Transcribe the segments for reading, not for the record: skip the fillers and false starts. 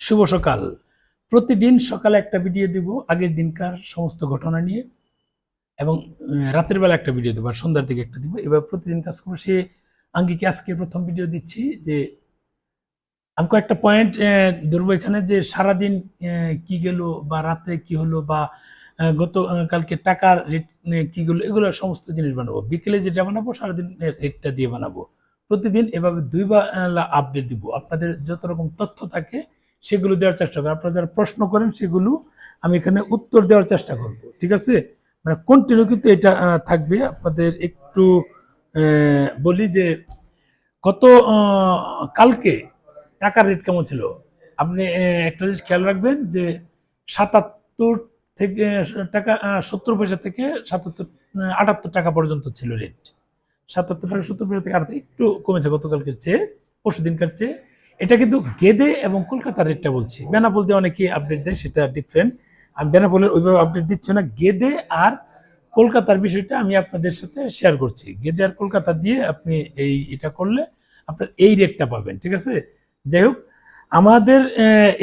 শুভ সকাল। প্রতিদিন সকালে একটা ভিডিও দিব আগের দিনকার সমস্ত ঘটনা নিয়ে, এবং রাতের বেলা একটা ভিডিও দেবো আর সন্ধ্যার দিকে একটা দিব। এবার প্রতিদিন কাজ করবো। সে আঙ্গিকে আজকে প্রথম ভিডিও দিচ্ছি যে আমি কয়েকটা পয়েন্ট ধরবো এখানে, যে সারাদিন কি গেল বা রাতে কি হলো বা গত কালকে টাকার রেট কি গেলো, এগুলো সমস্ত জিনিস বানাবো। বিকেলে যেটা বানাবো সারাদিন রেটটা দিয়ে বানাবো। প্রতিদিন এভাবে দুইবার আপডেট দিব। আপনাদের যত রকম তথ্য থাকে সেগুলো দেওয়ার চেষ্টা করবো। আপনারা যারা প্রশ্ন করেন সেগুলো আমি এখানে উত্তর দেওয়ার চেষ্টা করব, ঠিক আছে? মানে কন্টিনিউ কিন্তু এটা থাকবে। আপনাদের একটু বলি যে গত কালকে টাকার রেট কেমন ছিল। আপনি একটা জিনিস খেয়াল রাখবেন যে ৭৭ থেকে টাকা ৭০ পয়সা থেকে ৭৮ টাকা পর্যন্ত ছিল রেট। ৭৭ টাকা ৭০ পয়সা থেকে একটু কমেছে গতকালকের চেয়ে, পরশু দিনকার চেয়ে। এটা কিন্তু গেদে এবং কলকাতার রেটটা বলছি। বেনাপোল দিয়ে অনেকে আপডেট দেয়, সেটা ডিফারেন্ট। আমি বেনাপোলের ওইভাবে আপডেট দিচ্ছি না। গেদে আর কলকাতার বিষয়টা আমি আপনাদের সাথে শেয়ার করছি। গেদে আর কলকাতা দিয়ে আপনি এটা করলে আপনার এই রেটটা পাবেন, ঠিক আছে? যাই হোক, আমাদের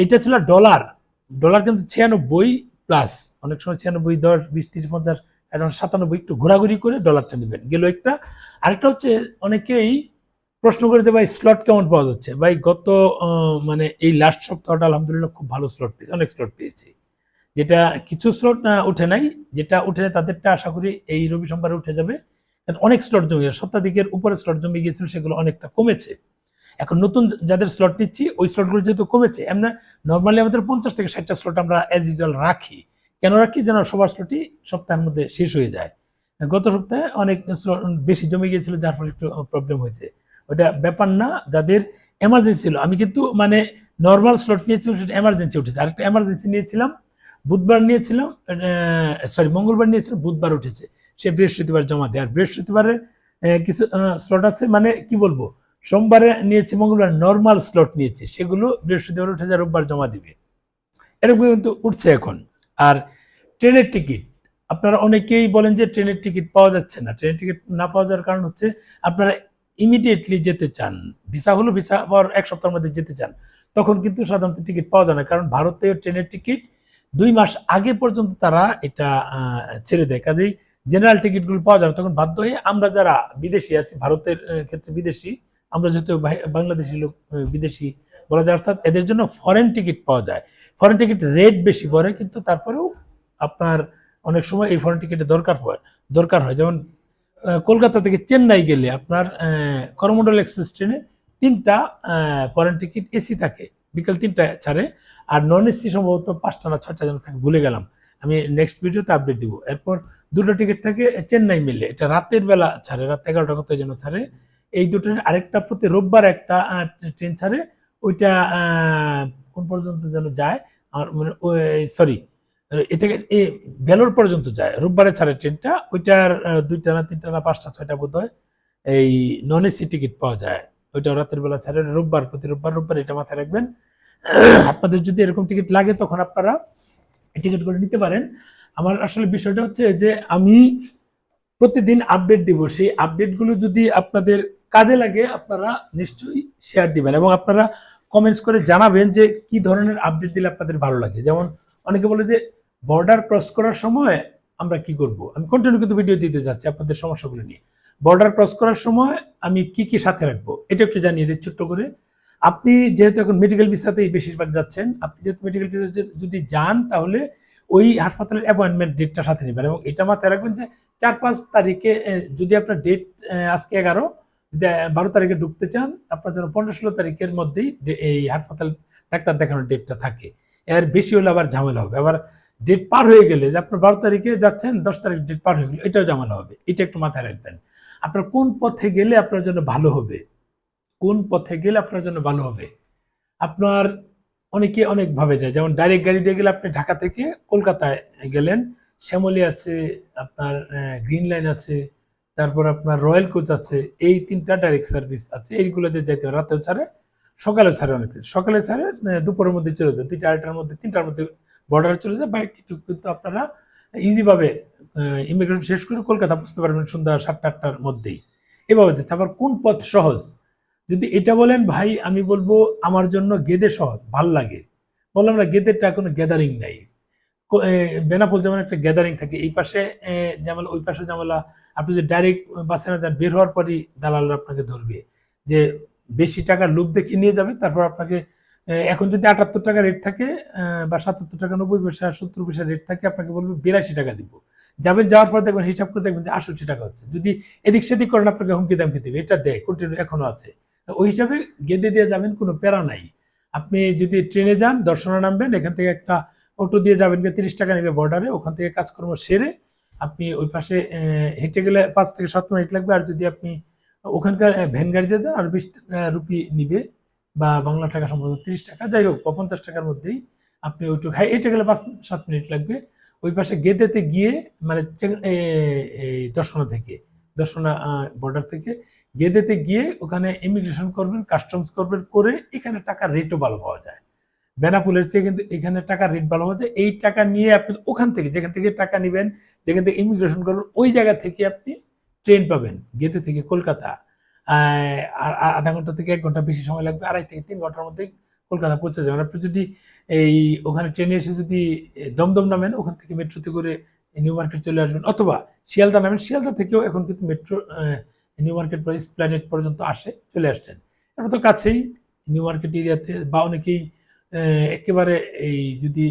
এটা ছিল ডলার। ডলার কিন্তু 96 প্লাস, অনেক সময় 96, 10, 20, 30, 50, এখন 97, একটু ঘোরাঘুরি করে ডলারটা নেবেন। গেল একটা। আরেকটা হচ্ছে, অনেকেই প্রশ্ন করে যে ভাই স্লট কেমন পাওয়া যাচ্ছে। ভাই গত মানে এই লাস্ট সপ্তাহটা আলহামদুলিল্লাহ খুব ভালো স্লট পেয়েছি, অনেক স্লট পেয়েছি। যেটা কিছু স্লট উঠে নাই, যেটা উঠে তাদেরটা আশা করি এই রবি সোমবারে উঠে যাবে। অনেক স্লট জমে গেছে, শতাধিকের উপরে স্লট জমে গিয়েছিল, সেগুলো অনেকটা কমেছে। এখন নতুন যাদের স্লট নিচ্ছি ওই স্লটগুলো যেহেতু কমেছে, আমরা নর্মালি আমাদের 50 থেকে 60টা স্লট আমরা অ্যাজ ইউজুয়াল রাখি। কেন রাখি? যেন সবার স্লটই সপ্তাহের মধ্যে শেষ হয়ে যায়। গত সপ্তাহে অনেক বেশি জমে গিয়েছিল, যার ফলে একটু প্রবলেম হয়েছে। ওটা ব্যাপার না, যাদের এমার্জেন্সি ছিল। আমি কিন্তু মানে নর্মাল স্লট নিয়েছিলাম, সেটা এমার্জেন্সি উঠেছে। আরেকটা এমার্জেন্সি নিয়েছিলাম, বুধবার নিয়েছিলাম, মঙ্গলবার নিয়েছিলাম, বুধবার উঠেছে। সে বৃহস্পতিবার জমা দেয়। আর বৃহস্পতিবারে কিছু স্লট আছে, মানে কি বলবো, সোমবারে নিয়েছি, মঙ্গলবার নর্মাল স্লট নিয়েছি, সেগুলো বৃহস্পতিবার উঠে যায়, রোববার জমা দিবে। এরকম কিন্তু উঠছে এখন। আর ট্রেনের টিকিট, আপনারা অনেকেই বলেন যে ট্রেনের টিকিট পাওয়া যাচ্ছে না। ট্রেনের টিকিট না পাওয়া যাওয়ার কারণ হচ্ছে আপনারা ইমিডিয়েটলি যেতে চান, ভিসা হলো, ভিসা পাওয়ার এক সপ্তাহের মধ্যে যেতে চান, তখন কিন্তু সাধারণত টিকিট পাওয়া যায় না। কারণ ভারতীয় ট্রেনের টিকিট 2 মাস আগে পর্যন্ত তারা এটা ছেড়ে দেয়। কাজেই জেনারেল টিকিটগুলো পাওয়া যায় না। তখন বাধ্য হয়ে আমরা যারা বিদেশি আছি, ভারতের ক্ষেত্রে বিদেশি, আমরা যেহেতু বাংলাদেশি লোক, বিদেশি বলা যায়, অর্থাৎ এদের জন্য ফরেন টিকিট পাওয়া যায়। ফরেন টিকিট রেট বেশি পড়ে, কিন্তু তারপরেও আপনার অনেক সময় এই ফরেন টিকিটের দরকার হয়। যেমন কলকাতা থেকে চেন্নাই গেলে আপনার করমন্ডল এক্সপ্রেস ট্রেনে 3টা ফরেন টিকিট এসি থাকে, বিকাল 3টায় ছাড়ে। আর নন এসি সম্ভবত 5টা না 6টা যেন থাকে, ভুলে গেলাম। আমি নেক্সট ভিডিওতে আপডেট দিব। এরপর 2টো টিকিট থাকে চেন্নাই মেলে, এটা রাতের বেলা ছাড়ে, রাত 11টা কত যেন ছাড়ে। এই দুটো, আরেকটা প্রতি রোববার একটা ট্রেন ছাড়ে, ওইটা কোন পর্যন্ত যেন যায় আমার মানে, সরি, এ থেকে ভেলোর পর্যন্ত যায়, রোববারে ছাড়ে ট্রেনটা। ওইটার 2টা না 3টা না 5টা 6টা বোধ হয় এই নন এসি টিকিট পাওয়া যায়। ওইটা রাতের বেলা ছাড়ে, রোববার, প্রতি রোববার। এটা মাথায় রাখবেন। আপনাদের যদি এরকম টিকিট লাগে তখন আপনারা টিকিট করে নিতে পারেন। আমার আসলে বিষয়টা হচ্ছে যে আমি প্রতিদিন আপডেট দিব। সেই আপডেটগুলো যদি আপনাদের কাজে লাগে আপনারা নিশ্চয়ই শেয়ার দিবেন, এবং আপনারা কমেন্টস করে জানাবেন যে কি ধরনের আপডেট দিলে আপনাদের ভালো লাগে। যেমন অনেকে বলে যে বর্ডার ক্রস করার সময় আমরা কি করব। আমি কন্টিনিউ কিন্তু ভিডিও দিতে যাচ্ছি আপনাদের সমস্যাগুলো নিয়ে। বর্ডার ক্রস করার সময় আমি কি কি সাথে রাখবো এটা একটু জানিয়ে দিই ছোট্ট করে। আপনি যেহেতু এখন মেডিকেল ভিসাতেই বেশিরভাগ যাচ্ছেন, আপনি যেহেতু মেডিকেল ভিসা যদি যান, তাহলে ওই হাসপাতালের অ্যাপয়েন্টমেন্ট ডেটটা সাথে নেবেন, এবং এটা মাথায় রাখবেন যে 4-5 তারিখে যদি আপনার ডেট আজকে 11, যদি 12 তারিখে ঢুকতে চান, আপনার জন্য 15-16 তারিখের মধ্যেই এই হাসপাতাল ডাক্তার দেখানোর ডেটটা থাকে। এর বেশি হলে আবার ঝামেলা হবে। আবার ডেট পার হয়ে গেলে, যে আপনার 12 তারিখে যাচ্ছেন, 10 তারিখ ডেট পার হয়ে গেলে, এটাও ঝামেলা হবে। এটা একটু মাথায় রাখবেন। আপনার কোন পথে গেলে আপনার জন্য ভালো হবে, কোন পথে গেলে আপনার জন্য ভালো হবে। আপনার অনেকে অনেকভাবে যায়। যেমন ডাইরেক্ট গাড়ি দিয়ে গেলে আপনি ঢাকা থেকে কলকাতায় গেলেন, শ্যামলী আছে, আপনার গ্রিন লাইন আছে, তারপর আপনার রয়্যাল কোচ আছে, এই 3টা ডাইরেক্ট সার্ভিস আছে। এইগুলোতে যাইতে হবে। রাতেও ছাড়ে, সকালেও ছাড়ে, অনেকে সকালে ছাড়ে, দুপুরের মধ্যে চলে যায়, 2টা 2:30টার মধ্যে, 3টার মধ্যে বর্ডারে চলে যায়। বাইক কিন্তু আপনারা ইজিভাবে ইমিগ্রেশন শেষ করে কলকাতা বুঝতে পারবেন সন্ধ্যা 7টা-8টার মধ্যেই। এভাবে যাচ্ছে। আবার কোন পথ সহজ, যদি এটা বলেন ভাই, আমি বলবো আমার জন্য গেদে সহজ, ভাল লাগে। বললাম না গেদেরটা কোনো গ্যাদারিং নাই। বেনাপোল যেমন একটা গ্যাদারিং থাকে, এই পাশে জামালা, ওই পাশে জামালা। আপনি যে ডাইরেক্ট বাসে না যান, বের হওয়ার পরই দালালরা আপনাকে ধরবে, যে বেশি টাকার লোভ দেখিয়ে নিয়ে যাবে। তারপর আপনাকে এখন যদি 78 টাকা রেট থাকে বা 77 টাকা 90 পয়সা 70 পয়সা রেট থাকে, আপনাকে বলবে 82 টাকা দিব। যাবেন, যাওয়ার পর দেখবেন হিসাব করে দেখবেন যে 68 টাকা হচ্ছে। যদি এদিক সেদিক করেন আপনাকে হুমকি দামকি দেবে, এটা দেয় কন্টিনিউ এখনো আছে। ওই হিসাবে গেদে দিয়ে যাবেন, কোনো প্যারা নাই। আপনি যদি ট্রেনে যান, দর্শনা নামবেন, এখান থেকে একটা অটো দিয়ে যাবেন, 30 টাকা নেবে বর্ডারে, ওখান থেকে কাজকর্ম সেরে আপনি ওই পাশে হেঁটে গেলে 5 থেকে 7 মিনিট লাগবে। আর যদি আপনি ওখানকার ভ্যান গাড়িতে যান, আর 20 রুপি নিবে, বা বাংলা টাকা সম্ভবত 30 টাকা, যাই হোক 50 টাকার মধ্যেই আপনি ওইটুকু হেঁটে গেলে 5-7 মিনিট লাগবে। ওই পাশে গেদেতে গিয়ে, মানে এই দর্শনা বর্ডার থেকে গেদেতে গিয়ে ওখানে ইমিগ্রেশন করবেন, কাস্টমস করবেন, করে এখানে টাকার রেটও ভালো পাওয়া যায়। বেনাপোলের চেয়ে কিন্তু এখানে টাকার রেট ভালো পাওয়া যায়। এই টাকা নিয়ে আপনি ওখান থেকে, যেখান থেকে টাকা নেবেন, যেখান থেকে ইমিগ্রেশন করবেন, ওই জায়গা থেকে আপনি ট্রেন পাবেন গেদে থেকে কলকাতা। আর আধা ঘন্টা থেকে 1 ঘন্টা বেশি সময় লাগবে, 2.5 থেকে 3 ঘন্টার মধ্যে কলকাতা পৌঁছে যাবেন। আপনি যদি এই ওখানে ট্রেনে এসে যদি দমদম নামেন, ওখান থেকে মেট্রোতে করে নিউ মার্কেট চলে আসবেন, অথবা শিয়ালদা নামেন, শিয়ালদা থেকেও এখন কিন্তু মেট্রো নিউ মার্কেট বা এসপ্ল্যানেড পর্যন্ত আসে, চলে আসছেন। এরপর তো কাছেই নিউ মার্কেট এরিয়াতে, বা অনেকেই একেবারে এই যদি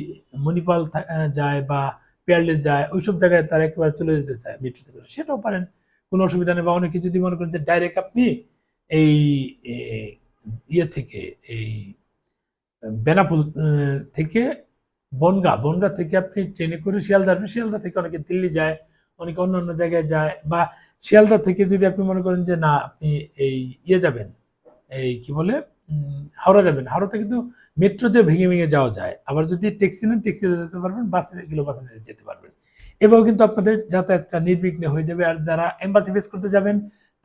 মণিপাল যায় বা পেয়ারলেস যায়, ওইসব জায়গায় তারা একেবারে চলে যেতে চায় মেট্রোতে করে, সেটাও পারেন, কোনো অসুবিধা নেই। বা অনেকে যদি মনে করেন যে ডাইরেক্ট আপনি এই ইয়ে থেকে, এই বেনাপোল থেকে বনগা থেকে আপনি ট্রেনে করে শিয়ালদা আসবেন, শিয়ালদা থেকে অনেকে দিল্লি যায়, অনেকে অন্য অন্য জায়গায় যায়। বা শিয়ালদা থেকে যদি আপনি মনে করেন যে না, আপনি এই ইয়ে যাবেন, এই কি বলে হাওড়া যাবেন, হাওড়াতে কিন্তু মেট্রোতে ভেঙে ভেঙে যাওয়া যায়। আবার যদি ট্যাক্সি নেন, ট্যাক্সিতে যেতে পারবেন, বাসে এগুলো বাসে যেতে পারবেন। এভাবে কিন্তু আপনাদের যাতায়াতটা নির্বিঘ্নে হয়ে যাবে। আর যারা এম্বাসি ফেস করতে যাবেন,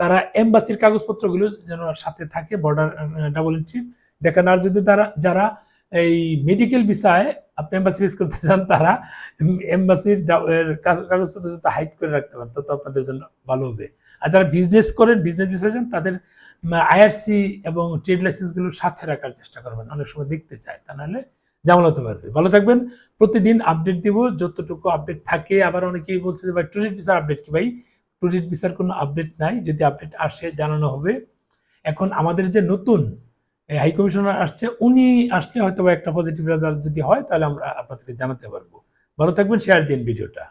তারা এম্বাসির কাগজপত্রগুলো যেন সাথে থাকে, বর্ডার ডাবল এন্ট্রি দেখেন। আর যদি যারা এই মেডিকেল ভিসায় আপনি এম্বাসি ফেস করতে চান, তারা এম্বাসির কাগজপত্র যাতে হাইড করে রাখতে পারেন, তত আপনাদের জন্য ভালো হবে। আর যারা বিজনেস করেন, বিজনেস ভিসায় যান, তাদের আইআরসি এবং ট্রেড লাইসেন্সগুলো সাথে রাখার চেষ্টা করবেন, অনেক সময় দেখতে চায়, তা নাহলে ঝামেলা হতে পারবে। ভালো থাকবেন, প্রতিদিন আপডেট দিব যতটুকু আপডেট থাকে। আবার অনেকেই বলছে যে ভাই ট্যুরিস্ট ভিসার আপডেট কি? ভাই ট্যুরিস্ট ভিসার কোনো আপডেট নাই, যদি আপডেট আসে জানানো হবে। এখন আমাদের যে নতুন হাই কমিশনার আসছে, উনি আসলে হয়তো একটা পজিটিভ রেজাল্ট যদি হয়, তাহলে আমরা আপনাদেরকে জানাতে পারবো। ভালো থাকবেন, শেয়ার দিন ভিডিওটা।